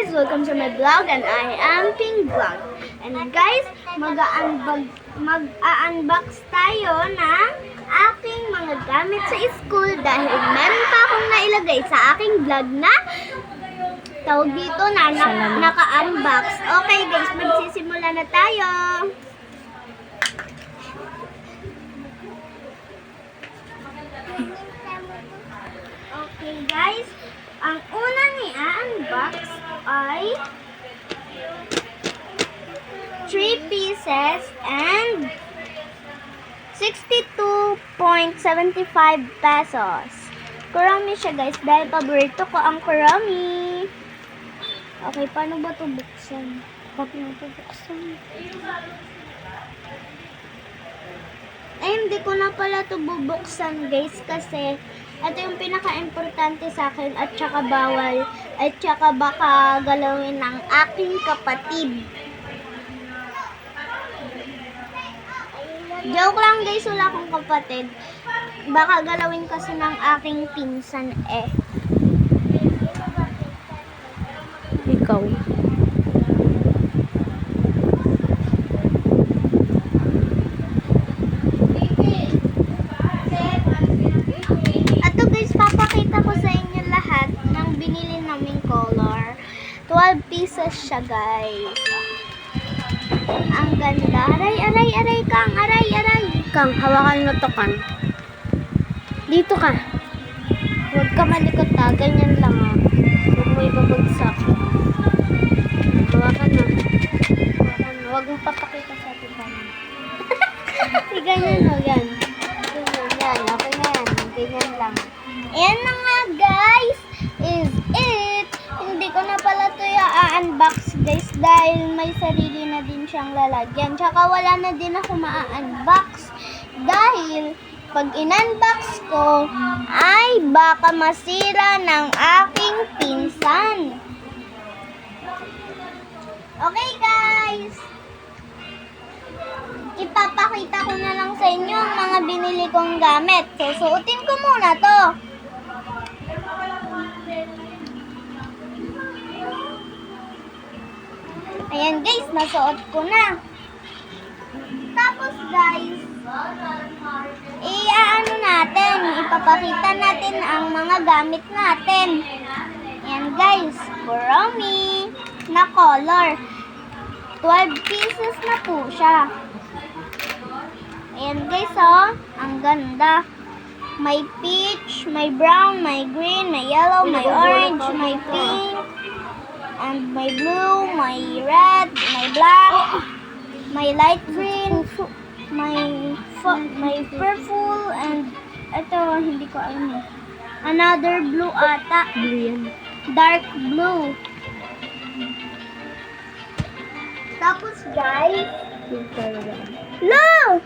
guys! Welcome to my vlog and I am Pink Vlog. And guys, mag-unbox tayo ng aking mga gamit sa school dahil meron pa akong nailagay sa aking vlog na tawag dito na naka-unbox. Okay guys, magsisimula na tayo. Okay guys, ang unang i-unbox ay 3 pieces and 62.75 pesos. Kurami siya guys dahil paborito ko ang kurami. Okay, paano ba ito buksan? Paano ito buksan? Ay, hindi ko na pala ito bubuksan guys kasi ito yung pinaka-importante sa akin at saka bawal at saka baka galawin ng aking kapatid. Joke lang guys, wala akong kapatid. Baka galawin kasi ng aking pinsan eh. Ikaw. Ato guys, papakita ko sa inyo lahat ng binili naming color. 12 pieces siya guys. Ang ganda. Aray, aray, aray, Kang. Aray, aray. Kang, hawakan mo to, Kang. Dito ka. Huwag ka malikot ha. Ganyan lang ha. Huwag mo ibabagsak. Hawakan mo. Hawakan mo. Huwag mo papakita sa atin kami. Ganyan o. Yan. Ganyan. Yan. Okay na yan. Ganyan lang. Ayan na nga guys. Is it. Hindi ko na pala ito i-unbox guys dahil may sarili na din siyang lalagyan. Tsaka wala na din ako ma-unbox dahil pag in-unbox ko ay baka masira ng aking pinsan. Okay guys. Ipapakita ko na lang sa inyo ang mga binili kong gamit. Susuotin ko muna to. Ayan guys, nasuot ko na. Tapos guys, ipapakita natin ang mga gamit natin. Ayan guys, kurami na color. 12 pieces na po siya. Ayan guys oh, ang ganda. May peach, may brown, may green, may yellow, may orange, may pink, and may blue, may red, may black, may light green, may purple, and ito, hindi ko alam eh. Another blue ata. Blue yan. Dark blue. Tapos guys, no!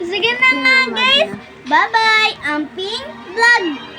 Sige na nga guys. Bye-bye. Ang Pink Vlog.